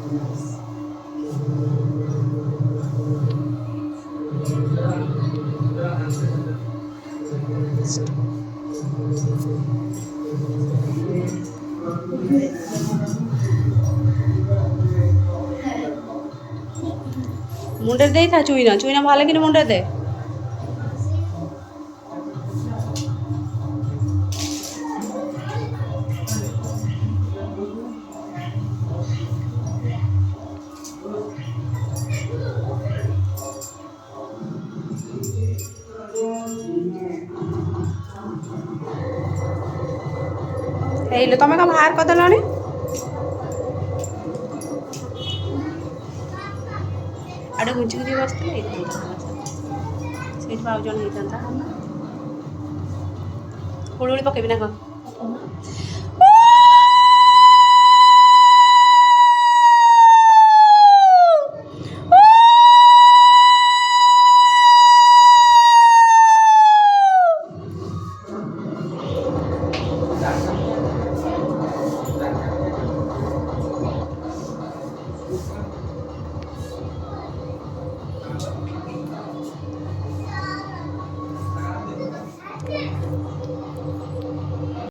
मुंडे दे था चुईना चुईना भाले कि मुंडे दे ହେଇଲୋ ତମେ କଣ ବାହାର କରିଦେଲଣି ଆଡ଼େ ଘୁଞ୍ଚି ଘୁଞ୍ଚି ବସିଥିଲେ ହେଇଥାନ୍ତା ସେଇଠି ଆଉ ଜଣେ ହେଇଥାନ୍ତା ହୁଳୁହୁଳି ପକେଇବି ନା କଣ